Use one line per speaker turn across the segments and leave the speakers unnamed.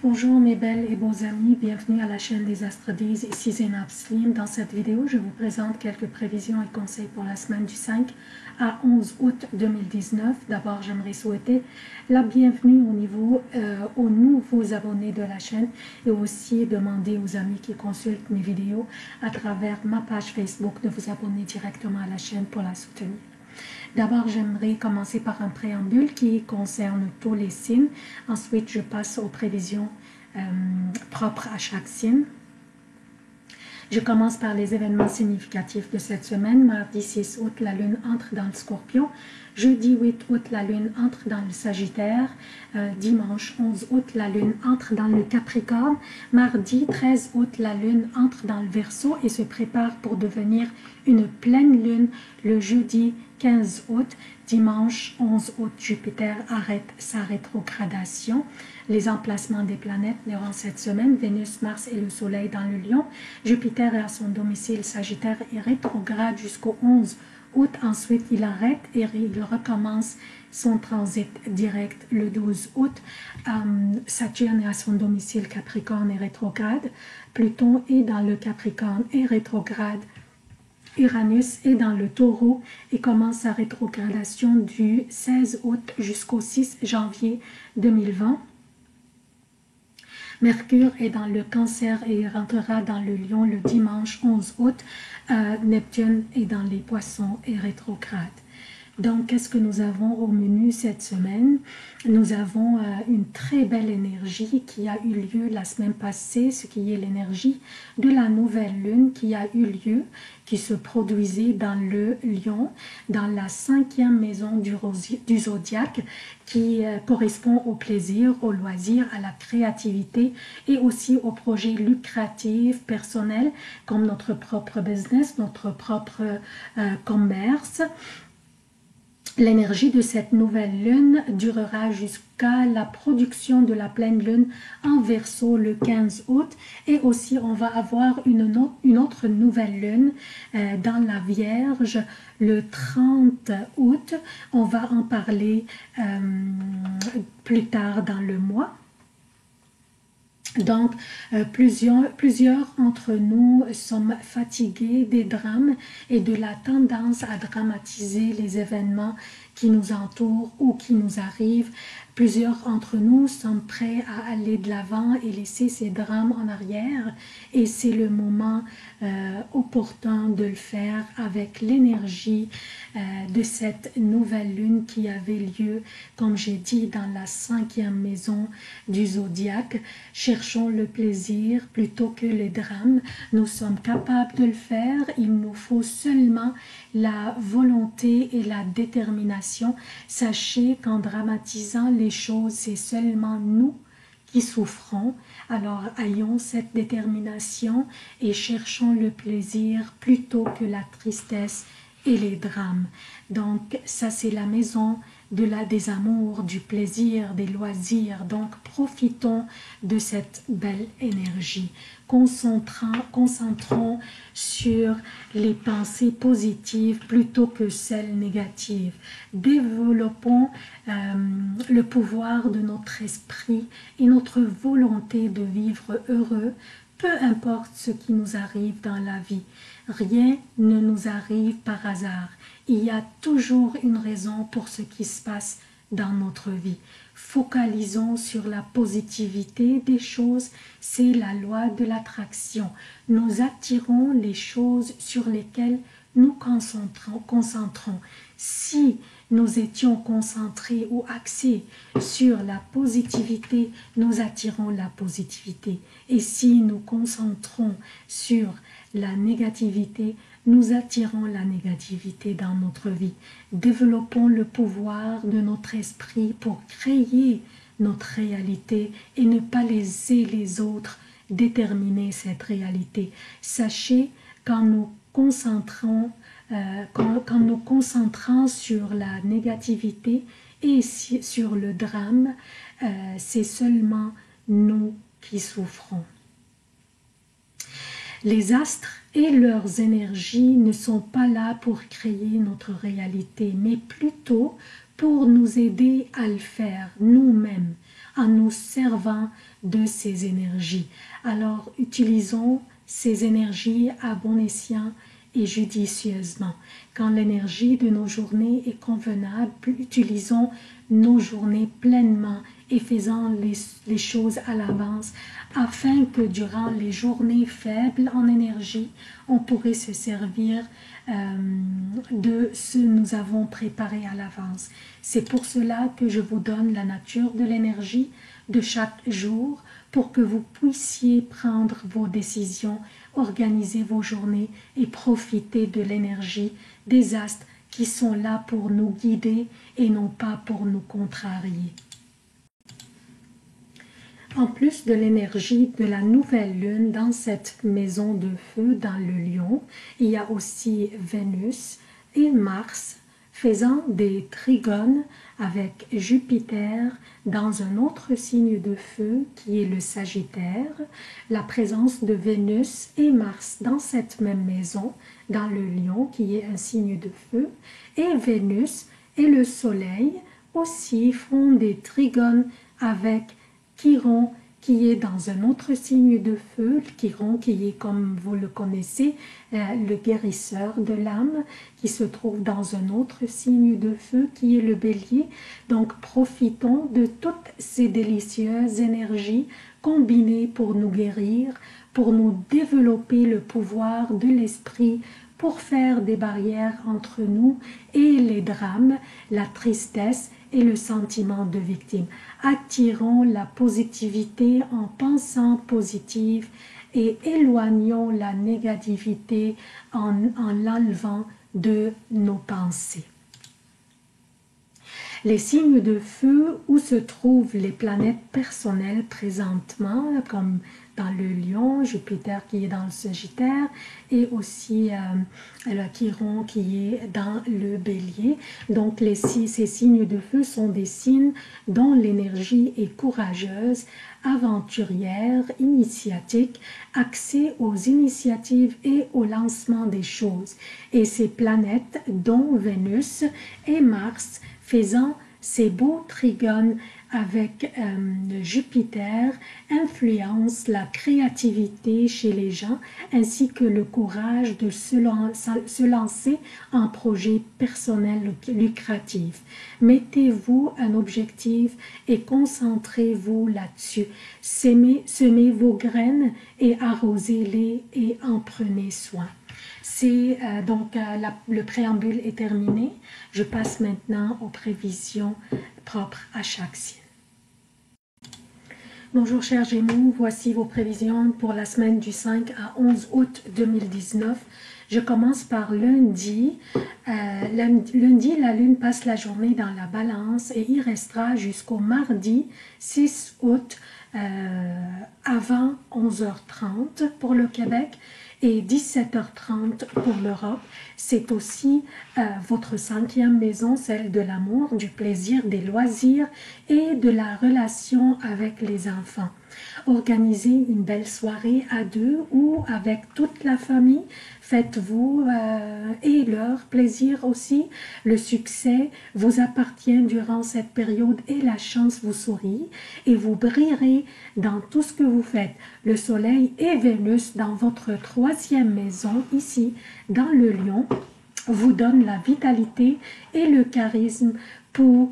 Bonjour mes belles et beaux amis, bienvenue à la chaîne des Astrodies, ici Zénab Slim. Dans cette vidéo, je vous présente quelques prévisions et conseils pour la semaine du 5 à 11 août 2019. D'abord, j'aimerais souhaiter la bienvenue aux nouveaux abonnés de la chaîne et aussi demander aux amis qui consultent mes vidéos à travers ma page Facebook de vous abonner directement à la chaîne pour la soutenir. D'abord, j'aimerais commencer par un préambule qui concerne tous les signes. Ensuite, je passe aux prévisions propres à chaque signe. Je commence par les événements significatifs de cette semaine. Mardi 6 août, la Lune entre dans le Scorpion. Jeudi 8 août, la Lune entre dans le Sagittaire. Dimanche 11 août, la Lune entre dans le Capricorne. Mardi 13 août, la Lune entre dans le Verseau et se prépare pour devenir une pleine Lune le jeudi 15 août. Dimanche 11 août, Jupiter arrête sa rétrogradation. Les emplacements des planètes durant cette semaine, Vénus, Mars et le Soleil dans le Lion. Jupiter est à son domicile Sagittaire et rétrograde jusqu'au 11 août. Ensuite, il arrête et il recommence son transit direct le 12 août. Saturne est à son domicile Capricorne et rétrograde. Pluton est dans le Capricorne et rétrograde. Uranus est dans le Taureau et commence sa rétrogradation du 16 août jusqu'au 6 janvier 2020. Mercure est dans le Cancer et rentrera dans le Lion le dimanche 11 août. Neptune est dans les Poissons et rétrograde. Donc, qu'est-ce que nous avons au menu cette semaine? Nous avons une très belle énergie qui a eu lieu la semaine passée, ce qui est l'énergie de la nouvelle lune qui a eu lieu, qui se produisait dans le Lion, dans la 5e maison du zodiaque, qui correspond au plaisir, au loisir, à la créativité et aussi aux projets lucratifs, personnels, comme notre propre business, notre propre commerce. L'énergie de cette nouvelle lune durera jusqu'à la production de la pleine lune en Verseau le 15 août et aussi on va avoir une autre nouvelle lune dans la Vierge le 30 août. On va en parler plus tard dans le mois. Donc, plusieurs entre nous sommes fatigués des drames et de la tendance à dramatiser les événements qui nous entourent ou qui nous arrivent. Plusieurs d'entre nous sommes prêts à aller de l'avant et laisser ces drames en arrière. Et c'est le moment opportun de le faire avec l'énergie de cette nouvelle lune qui avait lieu, comme j'ai dit, dans la 5e maison du zodiaque. Cherchons le plaisir plutôt que les drames. Nous sommes capables de le faire. Il nous faut seulement la volonté et la détermination. Sachez qu'en dramatisant les choses, c'est seulement nous qui souffrons. Alors ayons cette détermination et cherchons le plaisir plutôt que la tristesse et les drames. Donc ça c'est la maison des amours, du plaisir, des loisirs. Donc profitons de cette belle énergie. Concentrons sur les pensées positives plutôt que celles négatives. Développons le pouvoir de notre esprit et notre volonté de vivre heureux, peu importe ce qui nous arrive dans la vie. Rien ne nous arrive par hasard. Il y a toujours une raison pour ce qui se passe dans notre vie. Focalisons sur la positivité des choses, c'est la loi de l'attraction. Nous attirons les choses sur lesquelles nous concentrons. Si nous étions concentrés ou axés sur la positivité, nous attirons la positivité. Et si nous concentrons sur la négativité, nous attirons la négativité dans notre vie. Développons le pouvoir de notre esprit pour créer notre réalité et ne pas laisser les autres déterminer cette réalité. Sachez qu'en nous concentrant sur la négativité et sur le drame, c'est seulement nous qui souffrons. Les astres et leurs énergies ne sont pas là pour créer notre réalité, mais plutôt pour nous aider à le faire nous-mêmes. en nous servant de ces énergies. Alors, utilisons ces énergies à bon escient et judicieusement. Quand l'énergie de nos journées est convenable, utilisons nos journées pleinement et faisant les choses à l'avance afin que durant les journées faibles en énergie, on pourrait se servir de ce que nous avons préparé à l'avance. C'est pour cela que je vous donne la nature de l'énergie de chaque jour pour que vous puissiez prendre vos décisions, organiser vos journées et profiter de l'énergie des astres qui sont là pour nous guider et non pas pour nous contrarier. En plus de l'énergie de la nouvelle lune dans cette maison de feu dans le lion, il y a aussi Vénus et Mars faisant des trigones avec Jupiter dans un autre signe de feu qui est le Sagittaire. La présence de Vénus et Mars dans cette même maison, dans le lion qui est un signe de feu, et Vénus et le Soleil aussi font des trigones avec Chiron qui est dans un autre signe de feu, Chiron qui est, comme vous le connaissez, le guérisseur de l'âme, qui se trouve dans un autre signe de feu qui est le Bélier. Donc profitons de toutes ces délicieuses énergies combinées pour nous guérir, pour nous développer le pouvoir de l'esprit, pour faire des barrières entre nous et les drames, la tristesse et le sentiment de victime. Attirons la positivité en pensant positive et éloignons la négativité en l'enlevant de nos pensées. Les signes de feu où se trouvent les planètes personnelles présentement, comme dans le lion, Jupiter qui est dans le Sagittaire et aussi le Chiron qui est dans le Bélier. Donc ces signes de feu sont des signes dont l'énergie est courageuse, aventurière, initiatique, axée aux initiatives et au lancement des choses. Et ces planètes, dont Vénus et Mars, faisant ces beaux trigones avec Jupiter, influencent la créativité chez les gens ainsi que le courage de se lancer en projet personnel lucratif. Mettez-vous un objectif et concentrez-vous là-dessus. Semez vos graines et arrosez-les et en prenez soin. C'est le préambule est terminé. Je passe maintenant aux prévisions propres à chaque signe. Bonjour chers Gémeaux, voici vos prévisions pour la semaine du 5 à 11 août 2019. Je commence par lundi. Lundi, la lune passe la journée dans la balance et y restera jusqu'au mardi 6 août avant 11h30 pour le Québec et 17h30 pour l'Europe. C'est aussi votre 5e maison, celle de l'amour, du plaisir, des loisirs et de la relation avec les enfants. Organisez une belle soirée à deux ou avec toute la famille. Faites-vous et leur plaisir aussi. Le succès vous appartient durant cette période et la chance vous sourit et vous brillerez dans tout ce que vous faites. Le soleil et Vénus dans votre 3e maison, ici dans le lion, vous donnent la vitalité et le charisme pour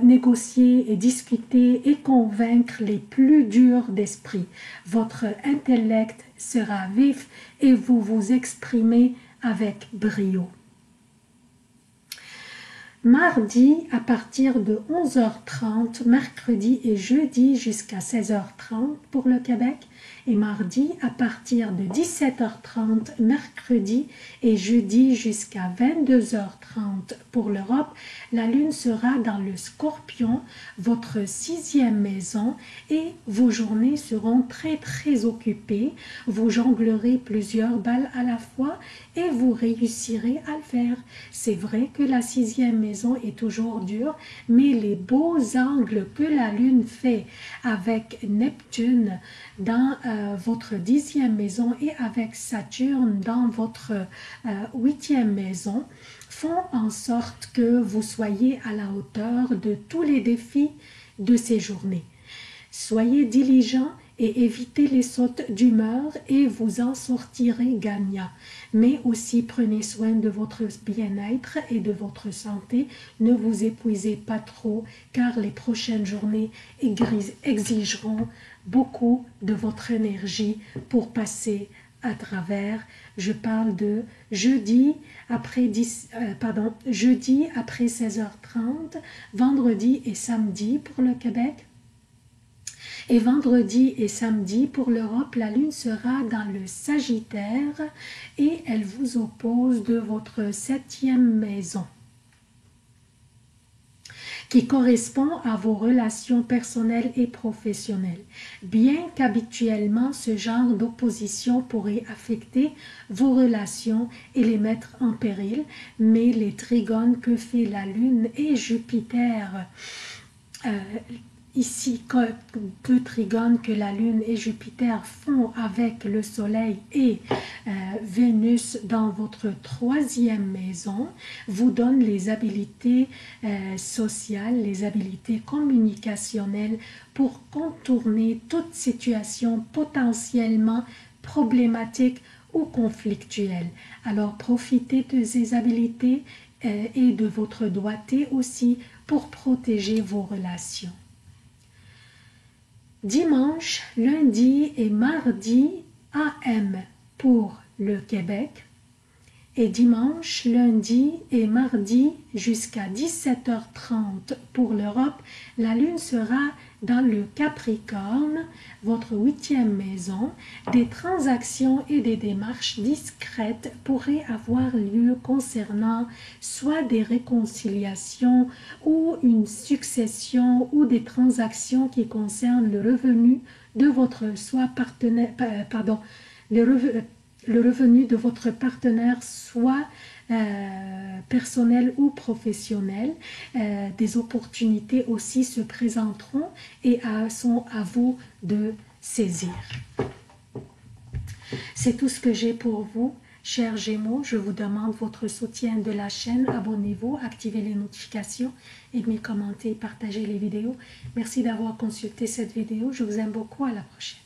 négocier et discuter et convaincre les plus durs d'esprit. Votre intellect sera vif et vous vous exprimez avec brio. Mardi à partir de 11h30, mercredi et jeudi jusqu'à 16h30 pour le Québec et mardi à partir de 17h30, mercredi et jeudi jusqu'à 22h30 pour l'Europe. La lune sera dans le Scorpion, votre 6e maison et vos journées seront très occupées. Vous jonglerez plusieurs balles à la fois et vous réussirez à le faire. C'est vrai que la 6e maison est toujours dure, mais les beaux angles que la lune fait avec Neptune dans votre 10e maison et avec Saturne dans votre 8e maison font en sorte que vous soyez à la hauteur de tous les défis de ces journées. Soyez diligents et évitez les sautes d'humeur et vous en sortirez gagnant. Mais aussi prenez soin de votre bien-être et de votre santé. Ne vous épuisez pas trop car les prochaines journées exigeront beaucoup de votre énergie pour passer à travers. Je parle de jeudi après 16h30, vendredi et samedi pour le Québec. Et vendredi et samedi pour l'Europe, la Lune sera dans le Sagittaire et elle vous oppose de votre 7e maison, qui correspond à vos relations personnelles et professionnelles. Bien qu'habituellement ce genre d'opposition pourrait affecter vos relations et les mettre en péril, mais les trigones que fait la Lune et Jupiter, ici, deux trigones que la Lune et Jupiter font avec le Soleil et Vénus dans votre 3e maison, vous donnent les habiletés sociales, les habiletés communicationnelles pour contourner toute situation potentiellement problématique ou conflictuelle. Alors profitez de ces habiletés et de votre doigté aussi pour protéger vos relations. Dimanche, lundi et mardi AM pour le Québec et dimanche, lundi et mardi jusqu'à 17h30 pour l'Europe, la Lune sera dans le Capricorne, votre 8e maison. Des transactions et des démarches discrètes pourraient avoir lieu concernant soit des réconciliations ou une succession ou des transactions qui concernent le revenu de votre le revenu de votre partenaire, soit personnel ou professionnel. Des opportunités aussi se présenteront et sont à vous de saisir. C'est tout ce que j'ai pour vous. Chers Gémeaux, je vous demande votre soutien de la chaîne. Abonnez-vous, activez les notifications, aimez, commentez, partagez les vidéos. Merci d'avoir consulté cette vidéo. Je vous aime beaucoup. À la prochaine.